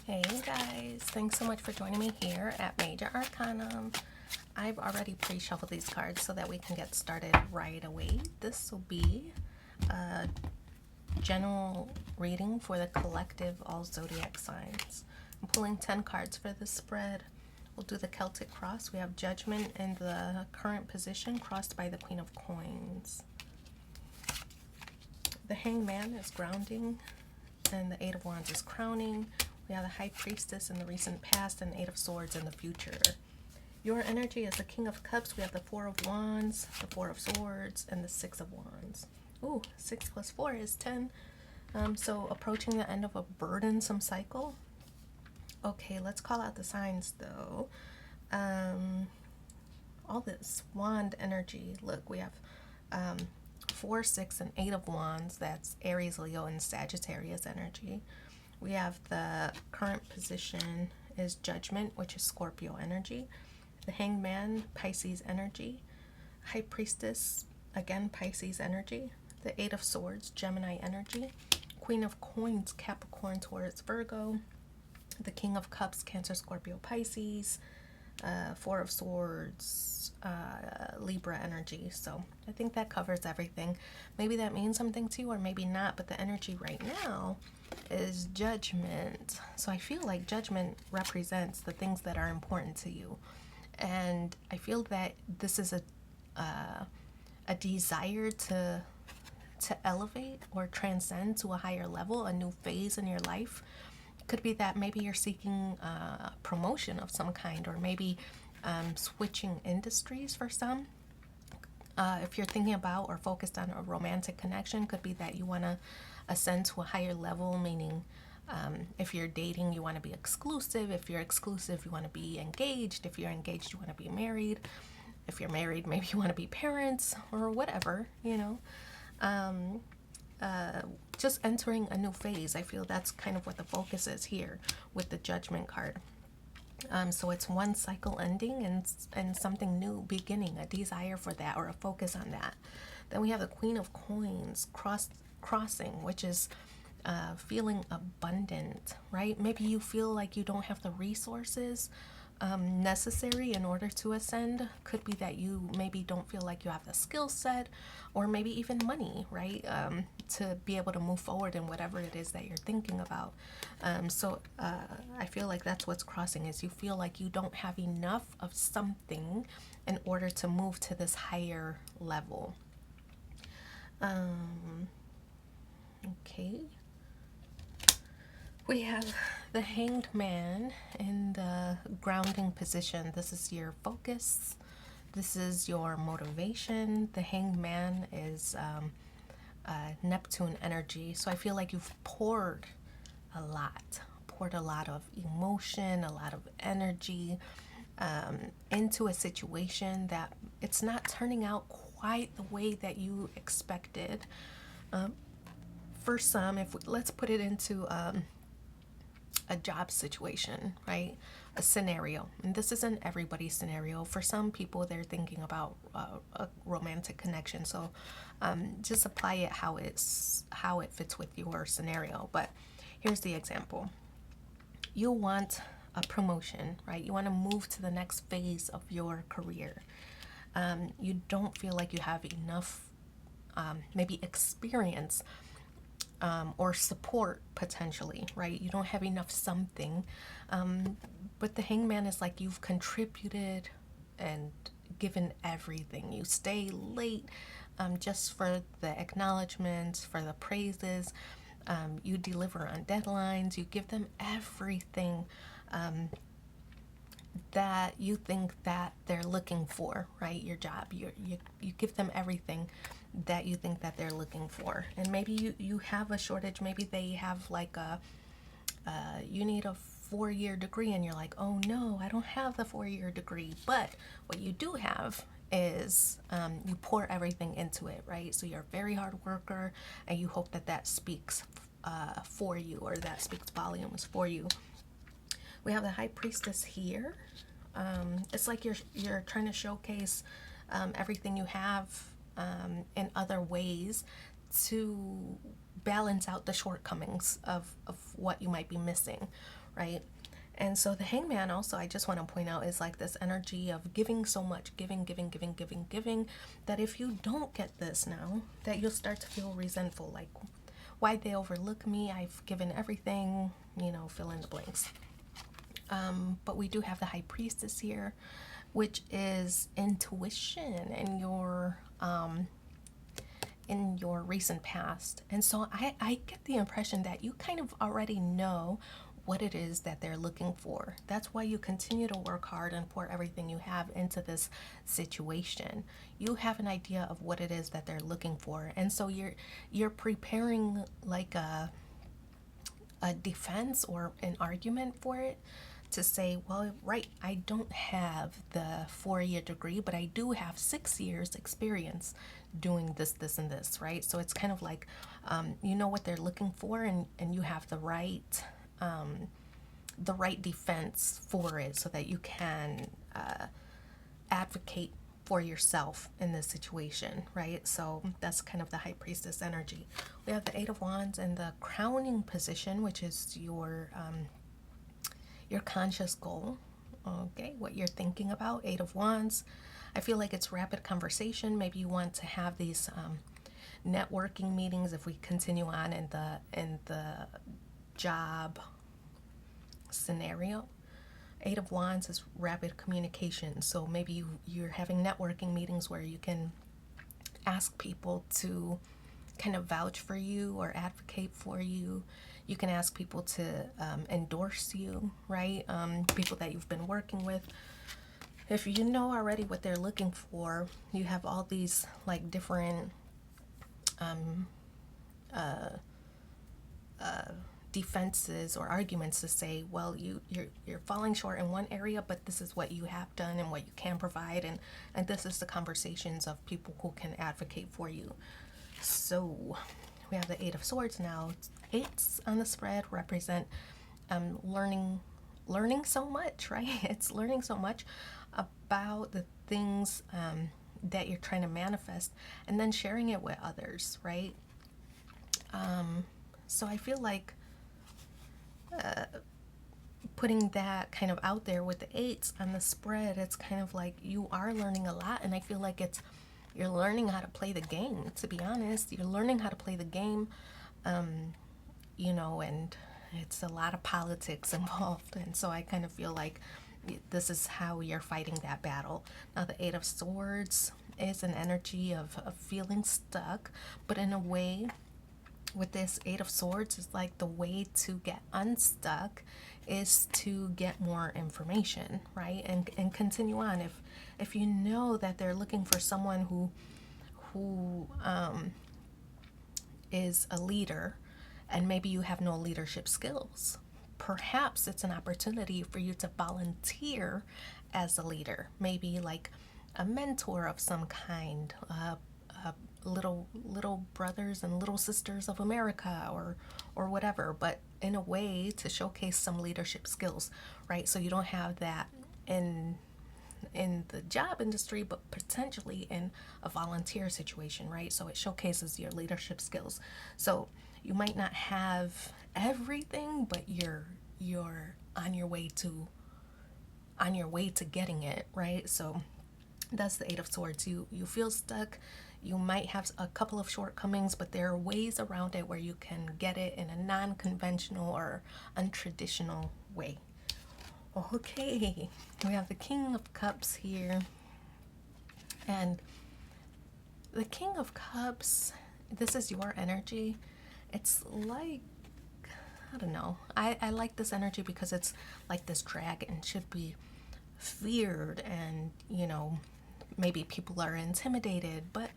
Hey guys, thanks so much for joining me here at Major Arcanum. I've already pre-shuffled these cards so that we can get started right away. This will be a general reading for the collective all zodiac signs. I'm pulling 10 cards for this spread. We'll do the Celtic cross. We have Judgment in the current position crossed by the Queen of Coins. The Hangman is grounding and the Eight of Wands is crowning. We have the High Priestess in the recent past and Eight of Swords in the future. Your energy is the King of Cups. We have the Four of Wands, the Four of Swords, and the Six of Wands. Ooh, 6 plus 4 is 10. So approaching the end of a burdensome cycle. Okay, let's call out the signs though. All this wand energy. Look, we have 4, 6, and 8 of Wands. That's Aries, Leo, and Sagittarius energy. We have the current position is Judgment, which is Scorpio energy. The Hangman, Pisces energy. High Priestess, again, Pisces energy. The Eight of Swords, Gemini energy. Queen of Coins, Capricorn, Taurus, Virgo. The King of Cups, Cancer, Scorpio, Pisces. Four of Swords, Libra energy. So I think that covers everything. Maybe that means something to you or maybe not, but the energy right now is Judgment. So I feel like Judgment represents the things that are important to you. And I feel that this is a desire to elevate or transcend to a higher level, a new phase in your life. Could be that maybe you're seeking promotion of some kind, or maybe switching industries for some. If you're thinking about or focused on a romantic connection, could be that you want to ascend to a higher level, meaning if you're dating, you want to be exclusive. If you're exclusive, you want to be engaged. If you're engaged, you want to be married. If you're married, maybe you want to be parents or whatever, you know. Just entering a new phase. I feel that's kind of what the focus is here with the Judgment card. So it's one cycle ending and something new beginning, a desire for that or a focus on that. Then we have the Queen of Coins crossing, which is feeling abundant, right? Maybe you feel like you don't have the resources necessary in order to ascend. Could be that you maybe don't feel like you have the skill set or maybe even money, right? To be able to move forward in whatever it is that you're thinking about. So I feel like that's what's crossing, is you feel like you don't have enough of something in order to move to this higher level. Okay. We have the Hanged Man in the grounding position. This is your focus. This is your motivation. The Hanged Man is Neptune energy. So I feel like you've poured a lot of emotion, a lot of energy into a situation that it's not turning out quite the way that you expected. For some, let's put it into a job situation, right? A scenario. And this isn't everybody's scenario. For some people, they're thinking about a romantic connection. So just apply it how it fits with your scenario. But here's the example. You want a promotion, right? You want to move to the next phase of your career. You don't feel like you have enough maybe experience or support potentially, right? You don't have enough something. But the Hangman is like you've contributed and given everything. You stay late just for the acknowledgments, for the praises. You deliver on deadlines. You give them everything that you think that they're looking for, right? Your job. You give them everything that you think that they're looking for. And maybe you have a shortage. Maybe they have like you need a 4-year degree and you're like, oh no, I don't have the 4-year degree. But what you do have is you pour everything into it, right? So you're a very hard worker and you hope that speaks for you, or that speaks volumes for you. We have the High Priestess here. It's like you're trying to showcase everything you have in other ways to balance out the shortcomings of what you might be missing, right? And so the hangman also, I just want to point out, is like this energy of giving so much, giving, that if you don't get this now, that you'll start to feel resentful, like, why'd they overlook me? I've given everything, fill in the blanks. But we do have the high priestess here, which is intuition in your recent past. And so I get the impression that you kind of already know what it is that they're looking for. That's why you continue to work hard and pour everything you have into this situation. You have an idea of what it is that they're looking for. And so you're preparing like a defense or an argument for it, to say, well, right, I don't have the 4-year degree, but I do have 6 years experience doing this, and this, right? So it's kind of like, you know what they're looking for, and you have the right defense for it, so that you can advocate for yourself in this situation, right? So that's kind of the high priestess energy. We have the 8 of Wands and the crowning position, which is your conscious goal, okay, what you're thinking about. 8 of Wands, I feel like it's rapid conversation. Maybe you want to have these networking meetings, if we continue on in the job scenario. 8 of Wands is rapid communication, so maybe you're having networking meetings where you can ask people to kind of vouch for you or advocate for you. You can ask people to endorse you, right? People that you've been working with. If you know already what they're looking for, you have all these like different defenses or arguments to say, well, you're falling short in one area, but this is what you have done and what you can provide, and this is the conversations of people who can advocate for you. So we have the 8 of Swords now. 8s on the spread represent learning so much, right? It's learning so much about the things that you're trying to manifest, and then sharing it with others, right? So I feel like putting that kind of out there with the 8s on the spread, it's kind of like you are learning a lot, and I feel like you're learning how to play the game, to be honest. You're learning how to play the game, and it's a lot of politics involved. And so I kind of feel like this is how you're fighting that battle. Now, the 8 of Swords is an energy of feeling stuck, but in a way, with this 8 of Swords, is like the way to get unstuck is to get more information, right? And continue on. If you know that they're looking for someone who is a leader, and maybe you have no leadership skills, perhaps it's an opportunity for you to volunteer as a leader, maybe like a mentor of some kind, little brothers and little sisters of America, or whatever, but in a way to showcase some leadership skills, right? So you don't have that in the job industry, but potentially in a volunteer situation, right? So it showcases your leadership skills. So you might not have everything, but you're on your way to getting it, right? So that's the 8 of Swords. You feel stuck. You might have a couple of shortcomings, but there are ways around it where you can get it in a non-conventional or untraditional way. Okay, we have the King of Cups here. And the King of Cups, this is your energy. It's like, I don't know. I like this energy because it's like this dragon should be feared, and maybe people are intimidated, but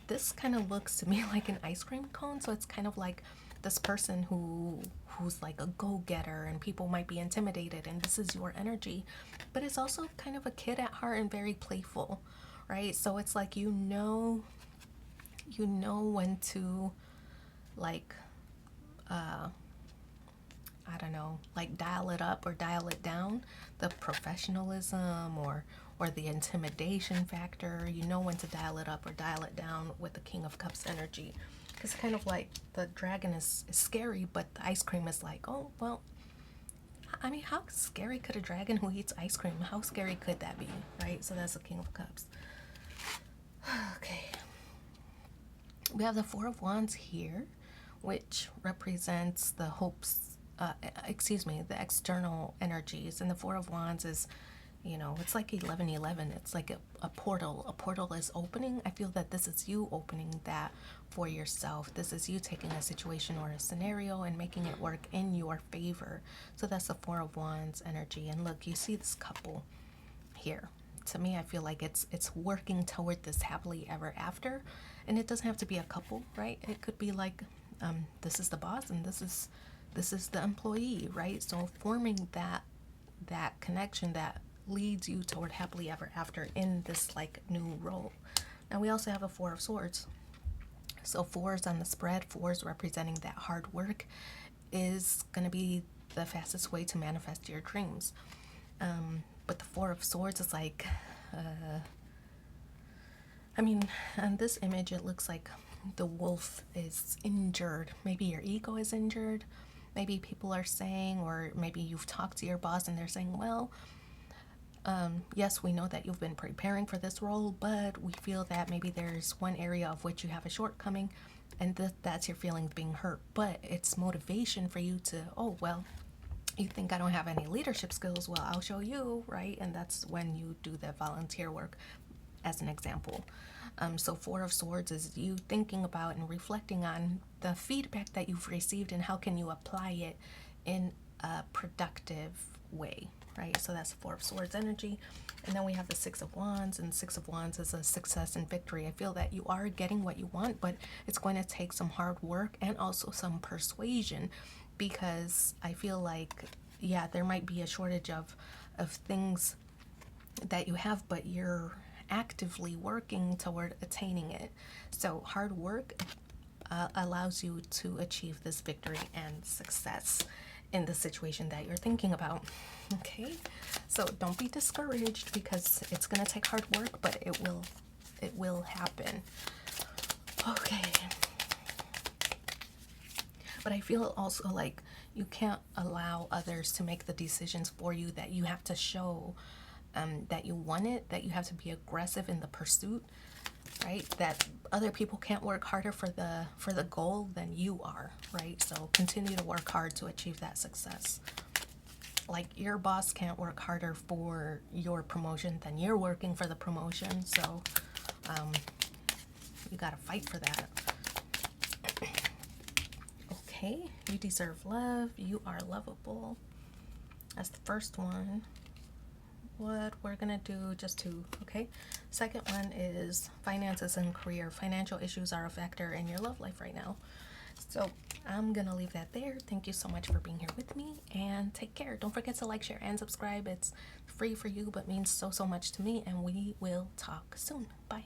this kind of looks to me like an ice cream cone. So it's kind of like this person who's like a go-getter, and people might be intimidated, and this is your energy. But it's also kind of a kid at heart and very playful, right? So it's like you know when to like I don't know, like dial it up or dial it down, the professionalism or the intimidation factor. You know when to dial it up or dial it down with the King of Cups energy. It's kind of like the dragon is scary, but the ice cream is like, oh, well, I mean, how scary could a dragon who eats ice cream, how scary could that be, right? So that's the King of Cups. Okay. We have the Four of Wands here, which represents the hopes, the external energies. And the Four of Wands is, it's like 11:11. It's like a portal. A portal is opening. I feel that this is you opening that for yourself. This is you taking a situation or a scenario and making it work in your favor. So that's the Four of Wands energy. And look, you see this couple here. To me, I feel like it's working toward this happily ever after, and it doesn't have to be a couple, right? It could be like, this is the boss and this is the employee, right? So forming that connection that leads you toward happily ever after in this like new role. Now we also have a Four of Swords. So fours on the spread, fours representing that hard work is going to be the fastest way to manifest your dreams. But the Four of Swords is like, on this image, it looks like the wolf is injured. Maybe your ego is injured. Maybe people are saying, or maybe you've talked to your boss and they're saying, well, yes, we know that you've been preparing for this role, but we feel that maybe there's one area of which you have a shortcoming, and that's your feelings being hurt. But it's motivation for you to, oh, well, you think I don't have any leadership skills? Well, I'll show you, right? And that's when you do the volunteer work, as an example. So Four of Swords is you thinking about and reflecting on the feedback that you've received and how can you apply it in a productive way, right? So that's the Four of Swords energy. And then we have the Six of Wands, and Six of Wands is a success and victory. I feel that you are getting what you want, but it's going to take some hard work and also some persuasion, because I feel like, yeah, there might be a shortage of things that you have, but you're actively working toward attaining it. So hard work allows you to achieve this victory and success in the situation that you're thinking about. Okay, so don't be discouraged, because it's going to take hard work, but it will happen. Okay. But I feel also like you can't allow others to make the decisions for you, that you have to show that you want it, that you have to be aggressive in the pursuit, right? That other people can't work harder for the goal than you are, right? So continue to work hard to achieve that success. Like your boss can't work harder for your promotion than you're working for the promotion. So you got to fight for that. Okay, you deserve love. You are lovable. That's the first one. What we're gonna do, just two, okay? Second one is finances and career. Financial issues are a factor in your love life right now. So I'm gonna leave that there. Thank you so much for being here with me, and take care. Don't forget to like, share, and subscribe. It's free for you, but means so much to me, and we will talk soon. Bye.